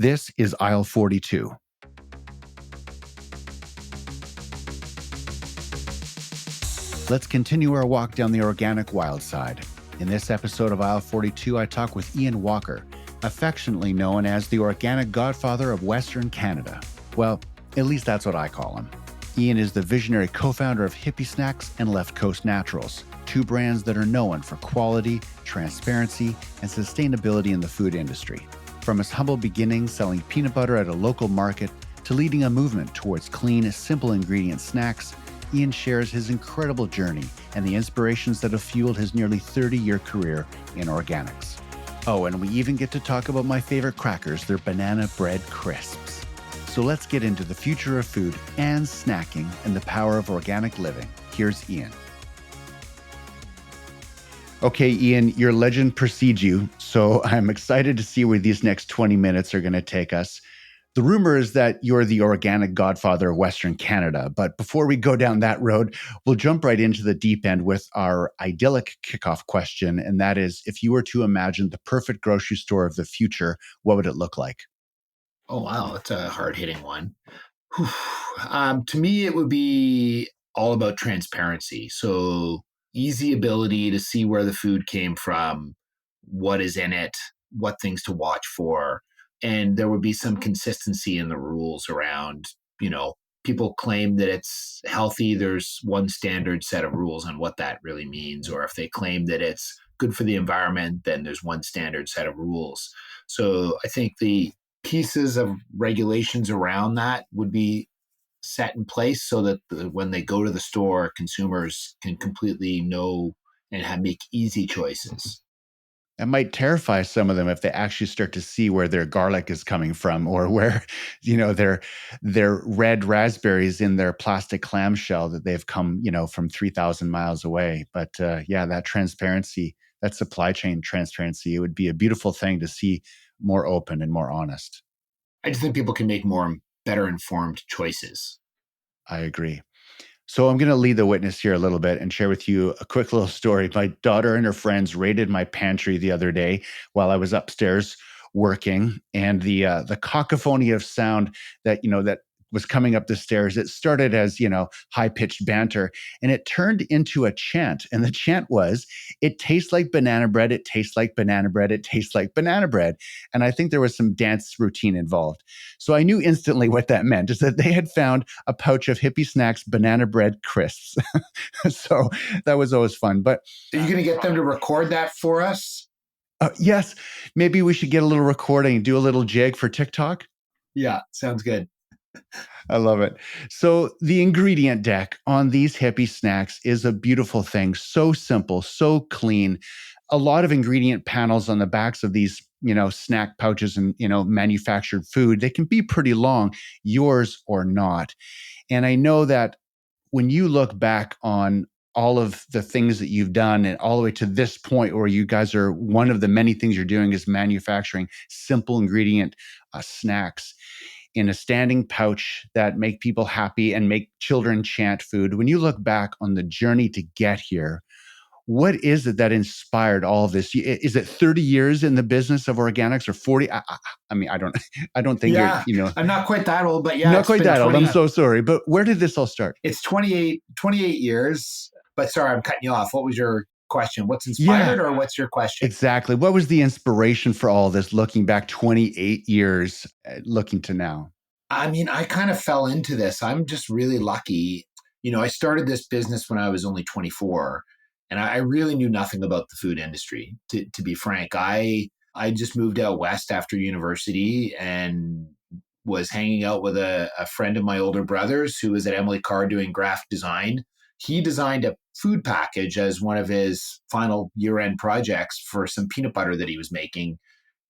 This is Aisle 42. Let's continue our walk down the organic wild side. In this episode of Aisle 42, I talk with Ian Walker, affectionately known as the organic godfather of Western Canada. Well, at least that's what I call him. Ian is the visionary co-founder of Hippie Snacks and Left Coast Naturals, two brands that are known for quality, transparency, and sustainability in the food industry. From his humble beginnings selling peanut butter at a local market to leading a movement towards clean, simple ingredient snacks, Ian shares his incredible journey and the inspirations that have fueled his nearly 30-year career in organics. Oh, and we even get to talk about my favorite crackers, their banana bread crisps. So let's get into the future of food and snacking and the power of organic living. Here's Ian. Okay, Ian, your legend precedes you, so I'm excited to see where these next 20 minutes are going to take us. The rumor is that you're the organic godfather of Western Canada, but before we go down that road, we'll jump right into the deep end with our idyllic kickoff question, and that is, if you were to imagine the perfect grocery store of the future, what would it look like? Oh, wow. That's a hard-hitting one. Whew. To me, it would be all about transparency. So easy ability to see where the food came from, what is in it, what things to watch for. And there would be some consistency in the rules around, people claim that it's healthy. There's one standard set of rules on what that really means. Or if they claim that it's good for the environment, then there's one standard set of rules. So I think the pieces of regulations around that would be set in place so that when they go to the store, consumers can completely know and make easy choices. It might terrify some of them if they actually start to see where their garlic is coming from, or where, their red raspberries in their plastic clamshell that they've come, from 3,000 miles away. But that transparency, that supply chain transparency, it would be a beautiful thing to see more open and more honest. I just think people can make better informed choices. I agree. So I'm going to lead the witness here a little bit and share with you a quick little story. My daughter and her friends raided my pantry the other day while I was upstairs working, and the cacophony of sound that was coming up the stairs. It started as high-pitched banter, and it turned into a chant. And the chant was, "It tastes like banana bread. It tastes like banana bread. It tastes like banana bread." And I think there was some dance routine involved. So I knew instantly what that meant, is that they had found a pouch of Hippie Snacks banana bread crisps. So that was always fun. But Are you going to get them to record that for us? yes, maybe we should get a little recording, do a little jig for TikTok. Yeah, sounds good. I love it. So the ingredient deck on these Hippie Snacks is a beautiful thing. So simple, so clean. A lot of ingredient panels on the backs of these, snack pouches and, manufactured food. They can be pretty long, yours or not. And I know that when you look back on all of the things that you've done and all the way to this point where you guys are, one of the many things you're doing is manufacturing simple ingredient snacks in a standing pouch that make people happy and make children chant food. When you look back on the journey to get here, what is it that inspired all of this? Is it 30 years in the business of organics, or 40? I mean, I don't think you're, I'm not quite that old, but yeah, not quite that old. I'm so sorry. But where did this all start? It's 28 years, but sorry, I'm cutting you off. What was your question? What's inspired, or what's your question? Exactly. What was the inspiration for all this, looking back 28 years, looking to now? I mean, I kind of fell into this. I'm just really lucky. I started this business when I was only 24, and I really knew nothing about the food industry, to be frank. I just moved out west after university and was hanging out with a friend of my older brother's who was at Emily Carr doing graphic design. He designed a food package as one of his final year-end projects for some peanut butter that he was making.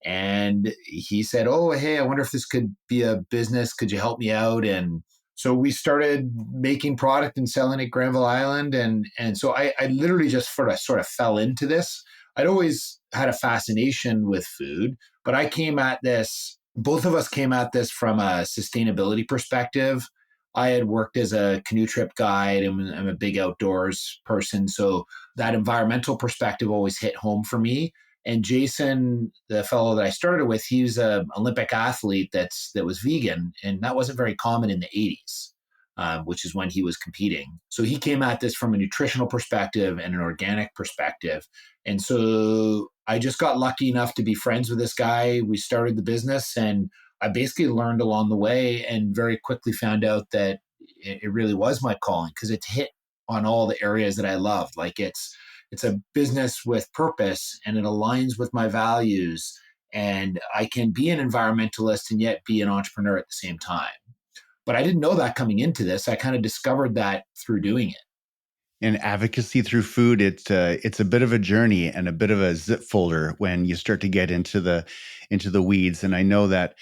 And he said, "Oh, hey, I wonder if this could be a business. Could you help me out?" And so we started making product and selling at Granville Island. And so I literally just sort of fell into this. I'd always had a fascination with food, but both of us came at this from a sustainability perspective. I had worked as a canoe trip guide, and I'm a big outdoors person. So that environmental perspective always hit home for me. And Jason, the fellow that I started with, he was an Olympic athlete that was vegan, and that wasn't very common in the 80s, which is when he was competing. So he came at this from a nutritional perspective and an organic perspective. And so I just got lucky enough to be friends with this guy. We started the business, and I basically learned along the way and very quickly found out that it really was my calling because it's hit on all the areas that I loved. Like it's a business with purpose and it aligns with my values. And I can be an environmentalist and yet be an entrepreneur at the same time. But I didn't know that coming into this. I kind of discovered that through doing it. And advocacy through food, it's a bit of a journey and a bit of a zip folder when you start to get into the weeds. And I know that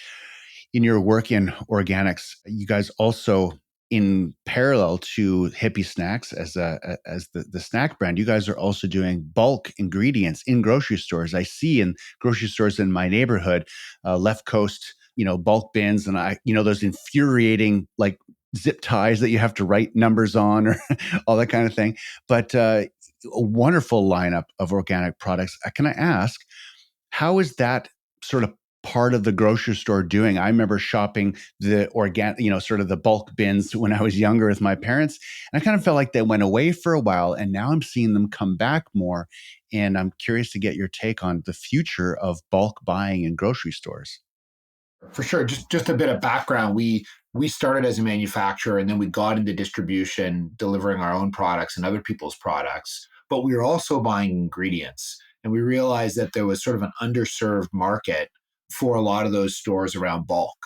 in your work in organics, you guys also, in parallel to Hippie Snacks as the snack brand, you guys are also doing bulk ingredients in grocery stores. I see in grocery stores in my neighborhood, left coast, bulk bins, and those infuriating like zip ties that you have to write numbers on or all that kind of thing. But a wonderful lineup of organic products. Can I ask, how is that sort of part of the grocery store doing? I remember shopping the organic, sort of the bulk bins when I was younger with my parents. And I kind of felt like they went away for a while. And now I'm seeing them come back more. And I'm curious to get your take on the future of bulk buying in grocery stores. For sure. Just a bit of background. We started as a manufacturer and then we got into distribution, delivering our own products and other people's products. But we were also buying ingredients. And we realized that there was sort of an underserved market for a lot of those stores around bulk.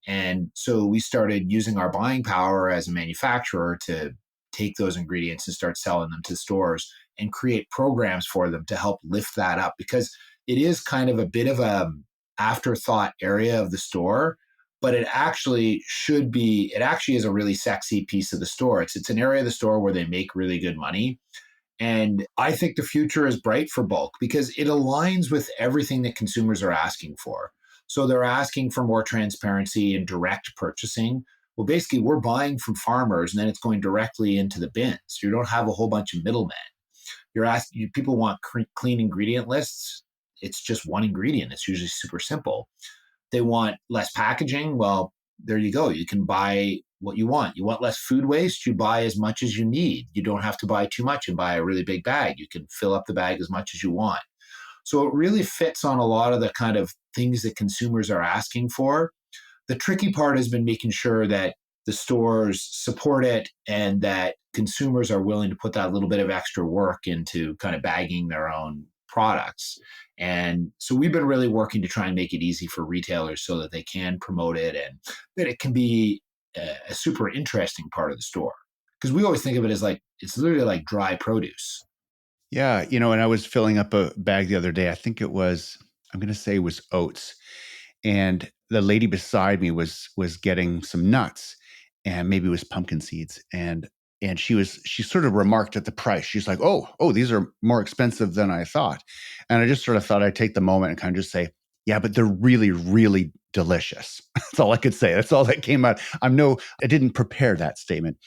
And so we started using our buying power as a manufacturer to take those ingredients and start selling them to stores and create programs for them to help lift that up because it is kind of a bit of a afterthought area of the store, but it actually should be, it actually is a really sexy piece of the store. It's an area of the store where they make really good money. And I think the future is bright for bulk because it aligns with everything that consumers are asking for. So they're asking for more transparency and direct purchasing. Well, basically, we're buying from farmers and then it's going directly into the bins. You don't have a whole bunch of middlemen. People want clean ingredient lists. It's just one ingredient. It's usually super simple. They want less packaging. Well, there you go. You can buy what you want. You want less food waste. You buy as much as you need. You don't have to buy too much and buy a really big bag. You can fill up the bag as much as you want. So it really fits on a lot of the kind of things that consumers are asking for. The tricky part has been making sure that the stores support it and that consumers are willing to put that little bit of extra work into kind of bagging their own products. And so we've been really working to try and make it easy for retailers so that they can promote it and that it can be a super interesting part of the store. Because we always think of it as like, it's literally like dry produce. Yeah, and I was filling up a bag the other day. I think it was, I'm going to say it was oats. And the lady beside me was getting some nuts and maybe it was pumpkin seeds. And she sort of remarked at the price. She's like, "Oh, these are more expensive than I thought." And I just sort of thought I'd take the moment and kind of just say, "Yeah, but they're really, really delicious." That's all I could say. That's all that came out. I didn't prepare that statement.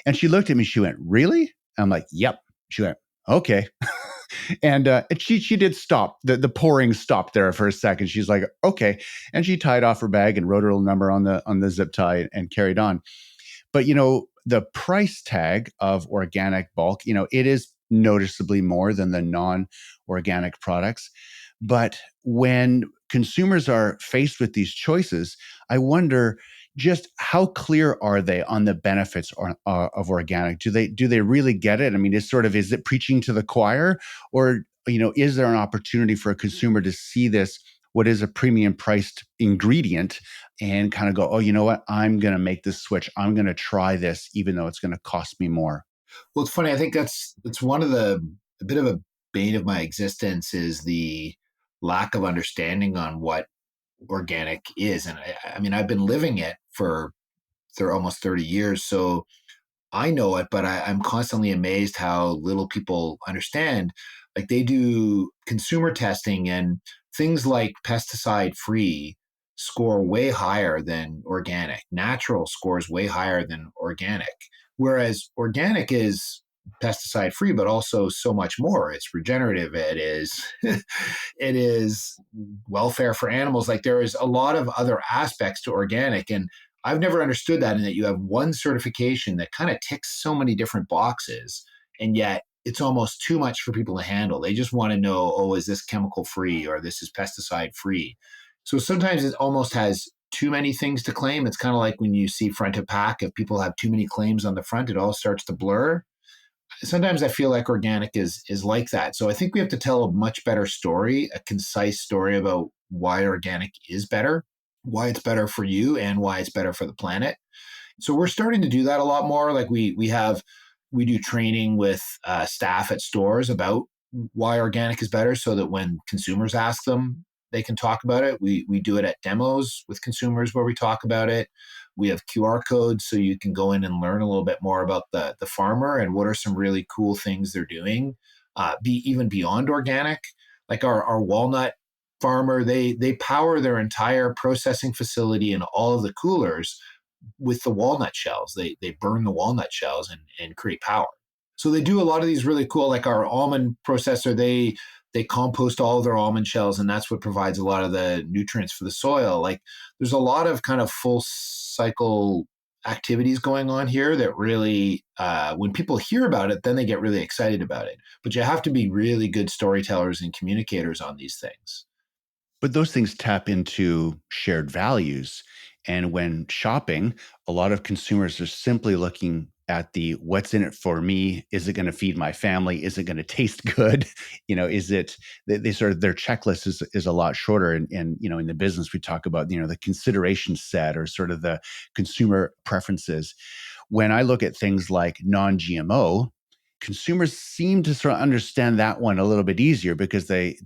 And she looked at me, she went, "Really?" I'm like, "Yep." She went, "Okay." And she did stop. The pouring stopped there for a second. She's like, "Okay." And she tied off her bag and wrote her little number on the zip tie and carried on. But the price tag of organic bulk, it is noticeably more than the non-organic products. But when consumers are faced with these choices, I wonder just how clear are they on the benefits of organic? Do they really get it? I mean, is it preaching to the choir, or is there an opportunity for a consumer to see this, what is a premium priced ingredient, and kind of go, "Oh, you know what? I'm going to make this switch. I'm going to try this, even though it's going to cost me more." Well, it's funny. I think that's one of a bit of a bane of my existence is the lack of understanding on what organic is. And I mean, I've been living it for almost 30 years. So I know it, but I'm constantly amazed how little people understand. Like they do consumer testing and things like pesticide free score way higher than organic. Natural scores way higher than organic. Whereas organic is pesticide free, but also so much more. It's regenerative. It is, it is welfare for animals. Like there is a lot of other aspects to organic. And I've never understood that, in that you have one certification that kind of ticks so many different boxes. And yet it's almost too much for people to handle. They just want to know, oh, is this chemical free or this is pesticide free? So sometimes it almost has too many things to claim. It's kind of like when you see front of pack, if people have too many claims on the front, it all starts to blur. Sometimes I feel like organic is like that. So I think we have to tell a much better story, a concise story about why organic is better, why it's better for you, and why it's better for the planet. So we're starting to do that a lot more. Like we do training with staff at stores about why organic is better, so that when consumers ask them, they can talk about it. We do it at demos with consumers where we talk about it. We have QR codes so you can go in and learn a little bit more about the farmer and what are some really cool things they're doing, be even beyond organic. Like our walnut farmer, they power their entire processing facility and all of the coolers with the walnut shells. They burn the walnut shells and create power. So they do a lot of these really cool, like our almond processor, they compost all of their almond shells, and that's what provides a lot of the nutrients for the soil. Like there's a lot of kind of full cycle activities going on here that really, when people hear about it, then they get really excited about it. But you have to be really good storytellers and communicators on these things. But those things tap into shared values. And when shopping, a lot of consumers are simply looking at the what's in it for me. Is it going to feed my family? Is it going to taste good? Is it they sort of their checklist is a lot shorter. And in the business, we talk about, the consideration set or sort of the consumer preferences. When I look at things like non-GMO, consumers seem to sort of understand that one a little bit easier because they,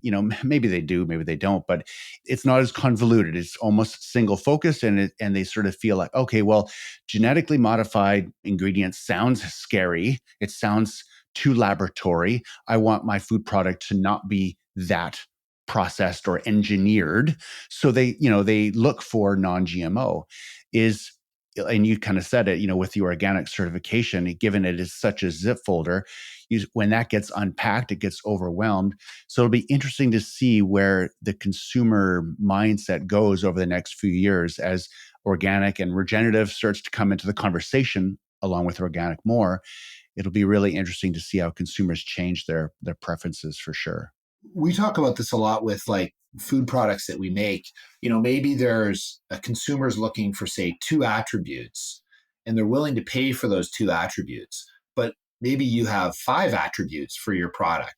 maybe they do, maybe they don't, but it's not as convoluted. It's almost single focused, and they sort of feel like, okay, well, genetically modified ingredients sounds scary. It sounds too laboratory. I want my food product to not be that processed or engineered. So they look for non-GMO. Is And you kind of said it, with the organic certification, given it is such a zip folder, when that gets unpacked, it gets overwhelmed. So it'll be interesting to see where the consumer mindset goes over the next few years as organic and regenerative starts to come into the conversation along with organic more. It'll be really interesting to see how consumers change their preferences for sure. We talk about this a lot with like food products that we make. Maybe there's a consumer's looking for, say, two attributes, and they're willing to pay for those two attributes. But maybe you have five attributes for your product,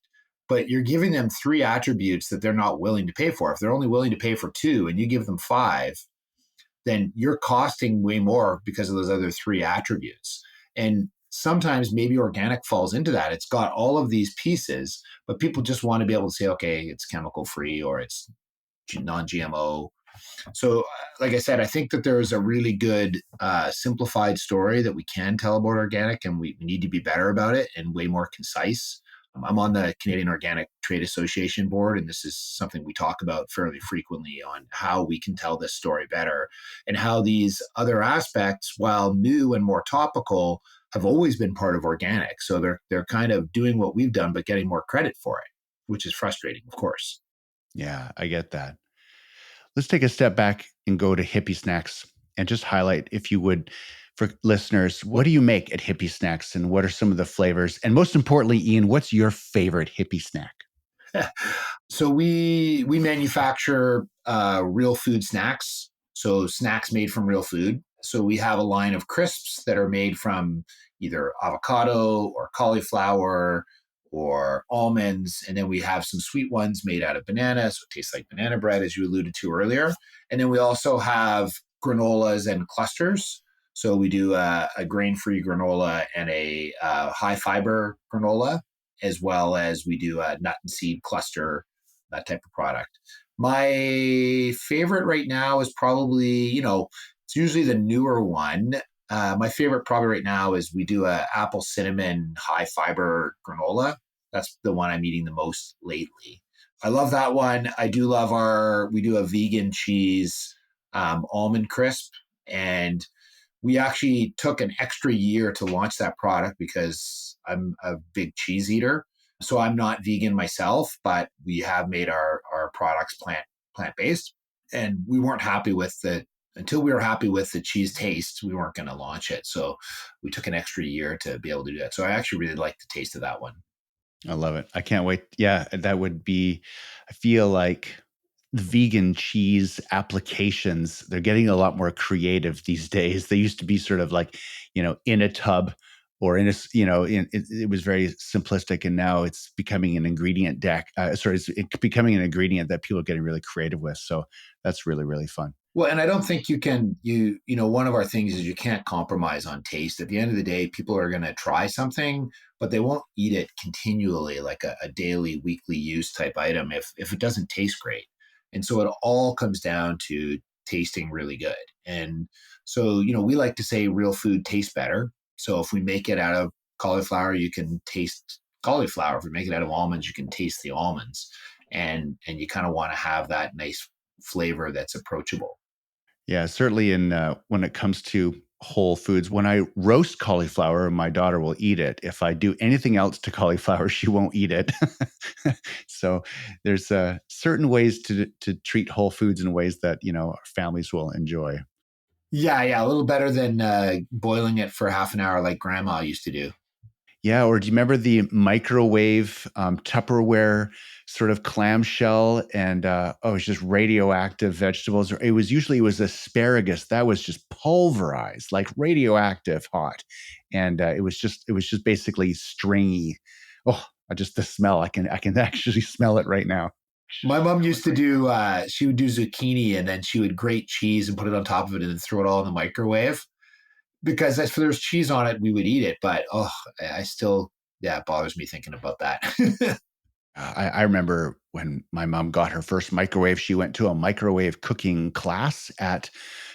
but you're giving them three attributes that they're not willing to pay for. If they're only willing to pay for two and you give them five, then you're costing way more because of those other three attributes. And sometimes maybe organic falls into that. It's got all of these pieces, but people just want to be able to say, okay, it's chemical free or it's non-GMO. So, like I said, I think that there is a really good simplified story that we can tell about organic, and we need to be better about it and way more concise. I'm on the Canadian Organic Trade Association board, and this is something we talk about fairly frequently on how we can tell this story better and how these other aspects, while new and more topical, have always been part of organic. So they're kind of doing what we've done, but getting more credit for it, which is frustrating, of course. Yeah, I get that. Let's take a step back and go to Hippie Snacks and just highlight, if you would, for listeners, what do you make at Hippie Snacks and what are some of the flavors? And most importantly, Ian, what's your favorite Hippie snack? So we manufacture real food snacks, so snacks made from real food. So we have a line of crisps that are made from either avocado or cauliflower or almonds, and then we have some sweet ones made out of banana, so it tastes like banana bread, as you alluded to earlier. And then we also have granolas and clusters. So we do a grain-free granola and a high fiber granola, as well as we do a nut and seed cluster, that type of product. My favorite right now is probably, it's usually the newer one. My favorite probably right now is we do a apple cinnamon high fiber granola. That's the one I'm eating the most lately. I love that one. I do love we do a vegan cheese almond crisp, and We actually took an extra year to launch that product because I'm a big cheese eater. So I'm not vegan myself, but we have made our products plant based. And we weren't happy with the until we were happy with the cheese taste, we weren't going to launch it. So we took an extra year to be able to do that. So I actually really like the taste of that one. I love it. I can't wait. Yeah, that would be, I feel like the vegan cheese applications, they're getting a lot more creative these days. They used to be sort of like, in a tub or in a, it was very simplistic. And now it's becoming an ingredient deck. It's becoming an ingredient that people are getting really creative with. So that's really, really fun. Well, and I don't think one of our things is you can't compromise on taste. At the end of the day, people are going to try something, but they won't eat it continually like a daily, weekly use type item if it doesn't taste great. And so it all comes down to tasting really good. And so, we like to say real food tastes better. So if we make it out of cauliflower, you can taste cauliflower. If we make it out of almonds, you can taste the almonds. And you kind of want to have that nice flavor that's approachable. Yeah, certainly when it comes to whole foods, when I roast cauliflower, my daughter will eat it. If I do anything else to cauliflower, she won't eat it. So there's certain ways to treat whole foods in ways that our families will enjoy. Yeah, a little better than boiling it for half an hour like grandma used to do. Yeah, or do you remember the microwave Tupperware sort of clamshell and it's just radioactive vegetables? Or it was asparagus that was just pulverized, like radioactive hot, and it was just basically stringy. Oh, I just the smell I can actually smell it right now. My mom used to do, she would do zucchini and then she would grate cheese and put it on top of it and then throw it all in the microwave. Because if there's cheese on it, we would eat it. But I still, yeah, it bothers me thinking about that. I remember when my mom got her first microwave, she went to a microwave cooking class at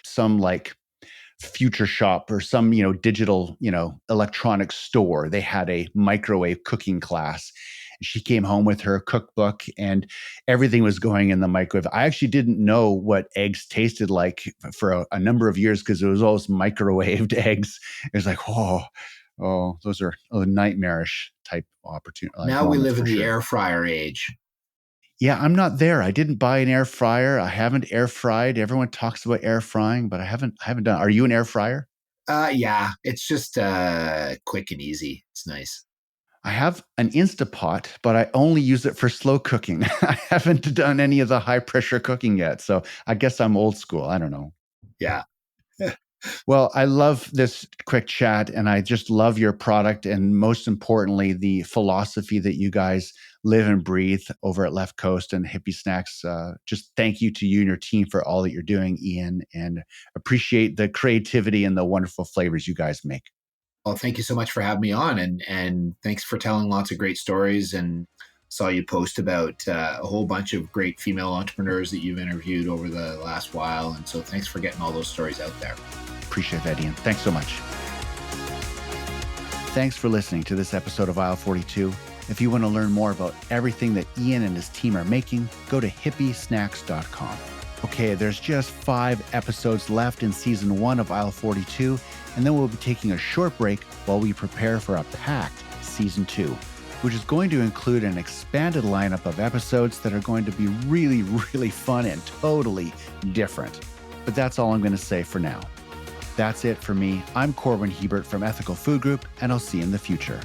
some like Future Shop or some, digital, electronic store. They had a microwave cooking class. She came home with her cookbook and everything was going in the microwave. I actually didn't know what eggs tasted like for a number of years because it was always microwaved eggs. It was like, those are nightmarish type opportunity Now we moments live for in the sure. air fryer age. Yeah, I'm not there. I didn't buy an air fryer. I haven't air fried. Everyone talks about air frying, but I haven't done. Are you an air fryer? Yeah, it's just quick and easy. It's nice. I have an Instapot, but I only use it for slow cooking. I haven't done any of the high pressure cooking yet. So I guess I'm old school. I don't know. Yeah. Well, I love this quick chat and I just love your product. And most importantly, the philosophy that you guys live and breathe over at Left Coast and Hippie Snacks. Just thank you to you and your team for all that you're doing, Ian, and appreciate the creativity and the wonderful flavors you guys make. Well, thank you so much for having me on, and thanks for telling lots of great stories. And saw you post about a whole bunch of great female entrepreneurs that you've interviewed over the last while. And so, thanks for getting all those stories out there. Appreciate that, Ian. Thanks so much. Thanks for listening to this episode of Aisle 42. If you want to learn more about everything that Ian and his team are making, go to hippiesnacks.com. Okay, there's just 5 episodes left in season 1 of Aisle 42, and then we'll be taking a short break while we prepare for a packed season 2, which is going to include an expanded lineup of episodes that are going to be really, really fun and totally different. But that's all I'm going to say for now. That's it for me. I'm Corwin Hebert from Ethical Food Group, and I'll see you in the future.